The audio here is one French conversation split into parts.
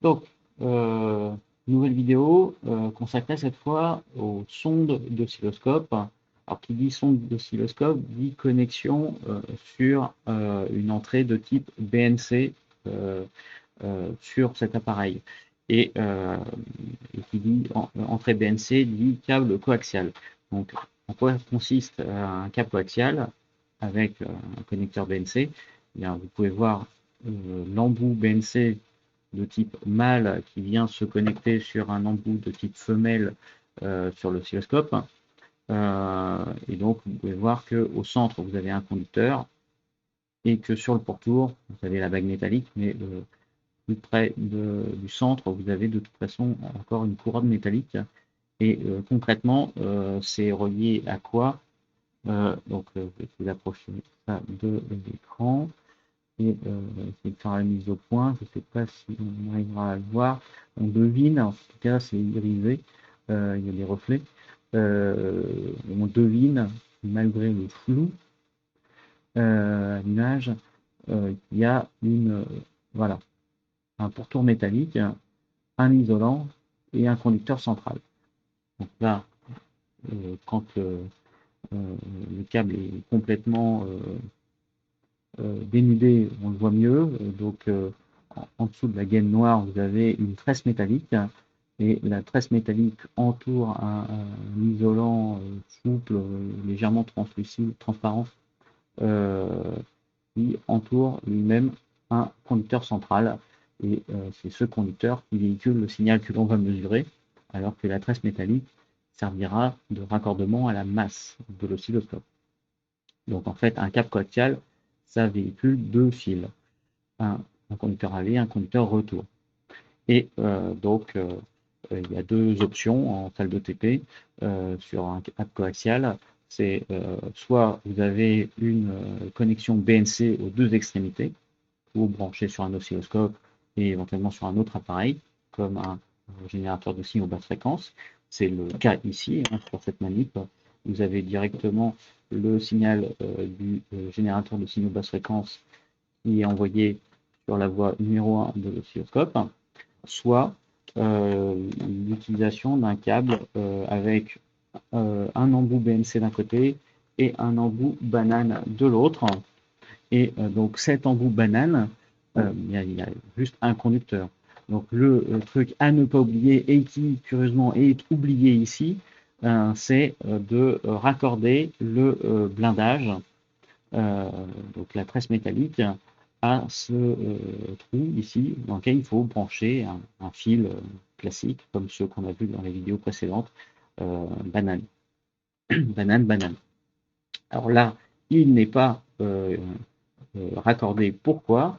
Donc, euh, nouvelle vidéo consacrée cette fois aux sondes d'oscilloscope. Alors, qui dit sonde d'oscilloscope dit connexion sur une entrée de type BNC sur cet appareil. Et qui dit entrée BNC dit câble coaxial. Donc, en quoi consiste un câble coaxial avec un connecteur BNC? Eh bien, vous pouvez voir l'embout BNC de type mâle qui vient se connecter sur un embout de type femelle sur l'oscilloscope. Et donc, vous pouvez voir qu'au centre, vous avez un conducteur et que sur le pourtour, vous avez la bague métallique, mais plus près du centre, vous avez de toute façon encore une couronne métallique. Et concrètement, c'est relié à quoi? Donc, je vais vous approcher ça de l'écran et essayer de faire la mise au point. Je ne sais pas si on arrivera à le voir. On devine, en tout cas, c'est irisé, il y a des reflets. On devine, malgré le flou à l'image, qu'il y a voilà, un pourtour métallique, un isolant et un conducteur central. Donc là, quand le câble est complètement dénudé, on le voit mieux. Donc en dessous de la gaine noire, vous avez une tresse métallique. Et la tresse métallique entoure un isolant souple, légèrement translucide, transparent, euh, qui entoure lui-même un conducteur central. Et c'est ce conducteur qui véhicule le signal que l'on va mesurer, alors que la tresse métallique servira de raccordement à la masse de l'oscilloscope. Donc en fait, un câble coaxial, ça véhicule deux fils, un, un conducteur aller et un conducteur retour. Et il y a deux options en salle de TP sur un câble coaxial. C'est soit vous avez une connexion BNC aux deux extrémités, ou branché sur un oscilloscope et éventuellement sur un autre appareil, comme un générateur de signaux basse fréquence. C'est le cas ici, hein, sur cette manip. Vous avez directement le signal du générateur de signaux basse fréquence qui est envoyé sur la voie numéro 1 de l'oscilloscope, soit l'utilisation d'un câble avec un embout BNC d'un côté et un embout banane de l'autre. Et donc cet embout banane, il y a juste un conducteur. Donc le truc à ne pas oublier et qui curieusement est oublié ici, c'est de raccorder le blindage, euh, donc la tresse métallique, à ce trou ici dans lequel il faut brancher un fil classique comme ceux qu'on a vu dans les vidéos précédentes, banane, banane, banane. Alors là, il n'est pas raccordé. Pourquoi?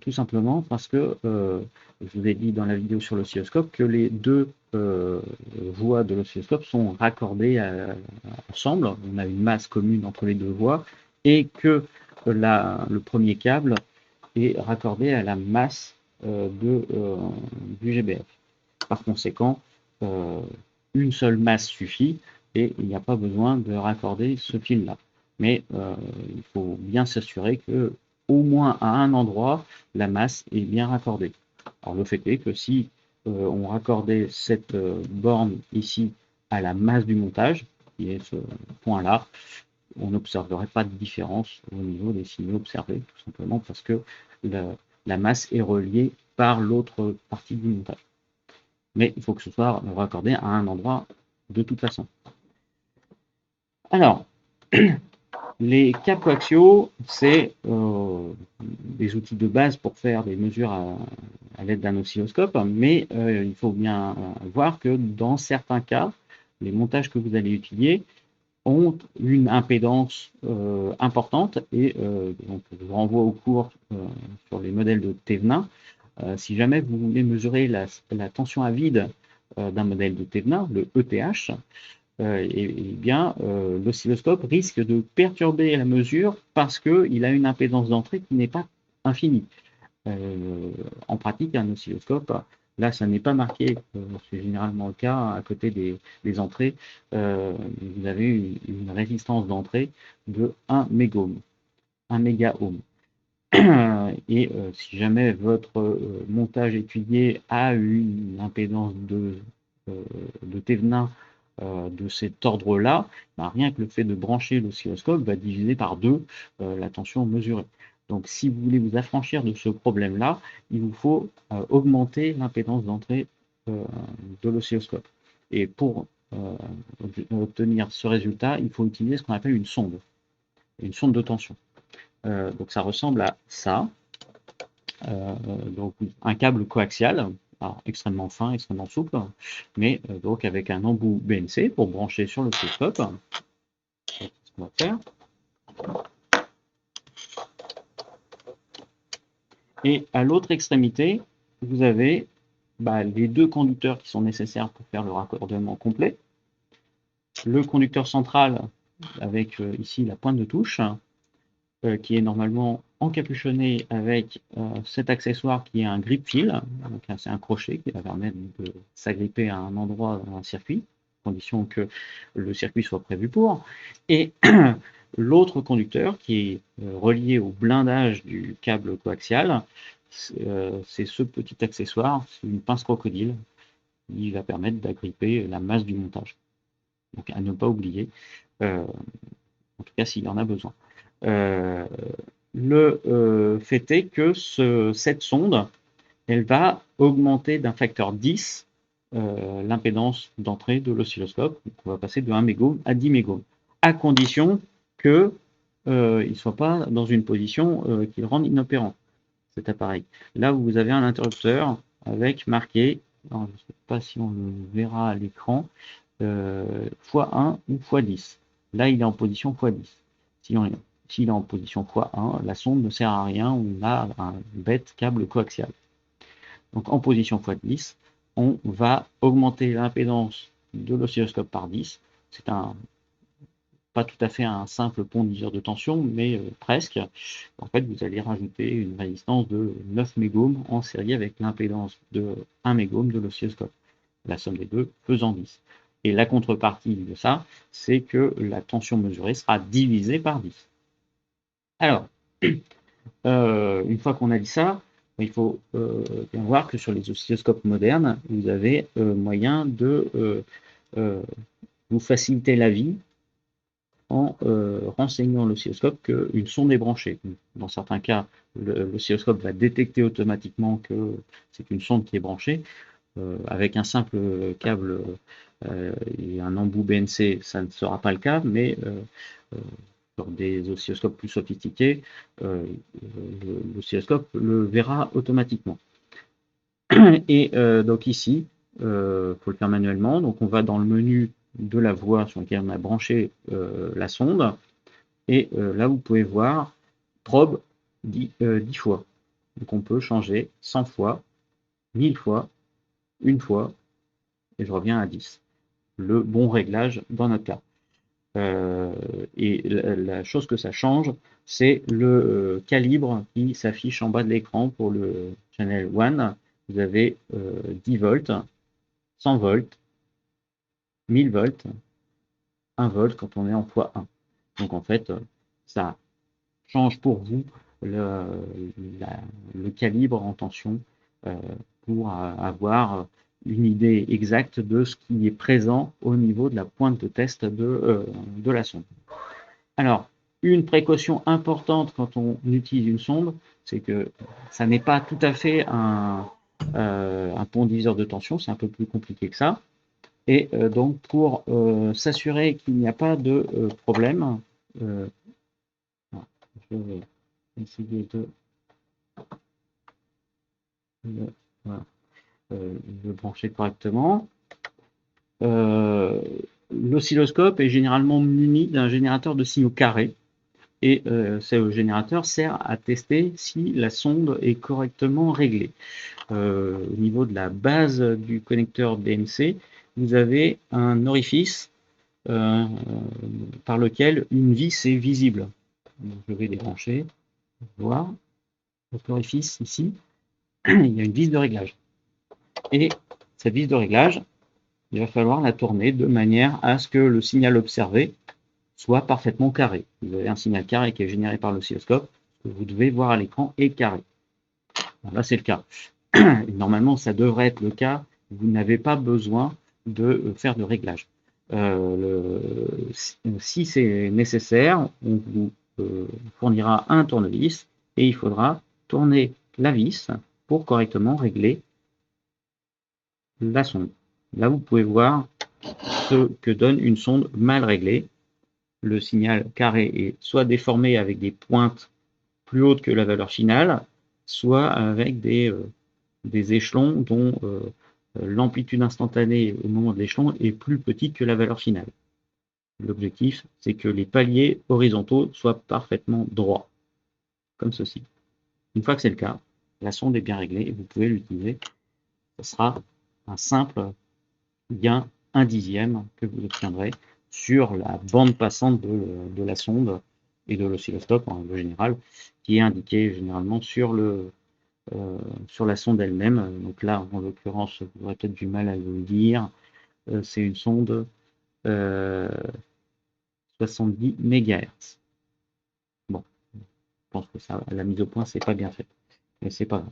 Tout simplement parce que je vous ai dit dans la vidéo sur l'oscilloscope que les deux voies de l'oscilloscope sont raccordées ensemble. On a une masse commune entre les deux voies et que le premier câble est raccordé à la masse du GBF. Par conséquent, euh, une seule masse suffit et il n'y a pas besoin de raccorder ce fil-là. Mais il faut bien s'assurer que au moins à un endroit, la masse est bien raccordée. Alors le fait est que si on raccordait cette borne ici à la masse du montage, qui est ce point-là, on n'observerait pas de différence au niveau des signaux observés, tout simplement parce que la, la masse est reliée par l'autre partie du montage. Mais il faut que ce soit raccordé à un endroit de toute façon. Alors, les câbles coaxiaux, c'est des outils de base pour faire des mesures à l'aide d'un oscilloscope, mais il faut bien voir que dans certains cas, les montages que vous allez utiliser ont une impédance importante et donc je vous renvoie au cours sur les modèles de Thévenin. Si jamais vous voulez mesurer la tension à vide d'un modèle de Thévenin, le ETH, bien, l'oscilloscope risque de perturber la mesure parce qu'il a une impédance d'entrée qui n'est pas infinie. En pratique, un oscilloscope, là, ça n'est pas marqué, c'est généralement le cas à côté des entrées, vous avez une résistance d'entrée de 1 mégaohm. 1 mégaohm. Et si jamais votre montage étudié a une impédance de Thévenin de cet ordre-là, ben rien que le fait de brancher l'oscilloscope va diviser par 2 la tension mesurée. Donc si vous voulez vous affranchir de ce problème-là, il vous faut augmenter l'impédance d'entrée de l'oscilloscope. Et pour obtenir ce résultat, il faut utiliser ce qu'on appelle une sonde de tension. Donc ça ressemble à ça. Donc un câble coaxial, alors extrêmement fin, extrêmement souple, mais donc avec un embout BNC pour brancher sur l'oscilloscope. C'est ce qu'on va faire. Et à l'autre extrémité, vous avez les 2 conducteurs qui sont nécessaires pour faire le raccordement complet. Le conducteur central avec ici la pointe de touche, qui est normalement encapuchonné avec cet accessoire qui est un grip fil, donc c'est un crochet qui va permettre de s'agripper à un endroit dans un circuit, à condition que le circuit soit prévu pour. Et l'autre conducteur qui est relié au blindage du câble coaxial, c'est ce petit accessoire, c'est une pince crocodile qui va permettre d'agripper la masse du montage. Donc à ne pas oublier, en tout cas s'il y en a besoin. Le fait est que cette sonde, elle va augmenter d'un facteur 10 l'impédance d'entrée de l'oscilloscope. On va passer de 1 mégome à 10 mégomes, à condition qu'il ne soit pas dans une position qui le rende inopérant, cet appareil. Là, vous avez un interrupteur avec marqué, alors, je ne sais pas si on le verra à l'écran, x1 ou x10. Là, il est en position x10. S'il est en position x1, la sonde ne sert à rien, on a un bête câble coaxial. Donc en position x10, on va augmenter l'impédance de l'oscilloscope par 10. C'est pas tout à fait un simple pont diviseur de tension, mais presque. En fait, vous allez rajouter une résistance de 9 mégomes en série avec l'impédance de 1 mégome de l'oscilloscope. La somme des deux faisant 10. Et la contrepartie de ça, c'est que la tension mesurée sera divisée par 10. Alors, une fois qu'on a dit ça, il faut bien voir que sur les oscilloscopes modernes, vous avez moyen de vous faciliter la vie en renseignant l'oscilloscope qu'une sonde est branchée. Dans certains cas, l'oscilloscope va détecter automatiquement que c'est une sonde qui est branchée. Avec un simple câble et un embout BNC, ça ne sera pas le cas, mais sur des oscilloscopes plus sophistiqués, l'oscilloscope le verra automatiquement. Et donc ici, il faut le faire manuellement. Donc on va dans le menu de la voie sur laquelle on a branché la sonde. Et là, vous pouvez voir probe 10 fois. Donc on peut changer 100 fois, 1000 fois, une fois, et je reviens à 10. Le bon réglage dans notre cas. Et la chose que ça change, c'est le calibre qui s'affiche en bas de l'écran pour le channel 1. Vous avez 10 volts, 100 volts, 1000 volts, 1 volt quand on est en x1. Donc en fait, ça change pour vous le calibre en tension pour avoir une idée exacte de ce qui est présent au niveau de la pointe de test de la sonde. Alors, une précaution importante quand on utilise une sonde, c'est que ça n'est pas tout à fait un pont diviseur de tension, c'est un peu plus compliqué que ça. Et donc, pour s'assurer qu'il n'y a pas de problème, je vais essayer de le brancher correctement. L'oscilloscope est généralement muni d'un générateur de signaux carrés. Et ce générateur sert à tester si la sonde est correctement réglée. Au niveau de la base du connecteur BNC, vous avez un orifice par lequel une vis est visible. Donc, je vais débrancher, voir. Donc l'orifice ici, il y a une vis de réglage. Et cette vis de réglage, il va falloir la tourner de manière à ce que le signal observé soit parfaitement carré. Vous avez un signal carré qui est généré par l'oscilloscope, que vous devez voir à l'écran est carré. Bon, là, c'est le cas. Et normalement, ça devrait être le cas. Vous n'avez pas besoin de faire de réglage. Si c'est nécessaire, on vous fournira un tournevis et il faudra tourner la vis pour correctement régler la sonde. Là, vous pouvez voir ce que donne une sonde mal réglée. Le signal carré est soit déformé avec des pointes plus hautes que la valeur finale, soit avec des échelons dont l'amplitude instantanée au moment de l'échelon est plus petite que la valeur finale. L'objectif, c'est que les paliers horizontaux soient parfaitement droits, comme ceci. Une fois que c'est le cas, la sonde est bien réglée et vous pouvez l'utiliser. Ce sera un simple gain 1/10 que vous obtiendrez sur la bande passante de la sonde et de l'oscilloscope en règle générale, qui est indiqué généralement sur la sonde elle-même. Donc là, en l'occurrence, vous aurez peut-être du mal à vous le dire. C'est une sonde 70 MHz. Bon, je pense que ça, la mise au point, c'est pas bien fait. Mais c'est pas grave.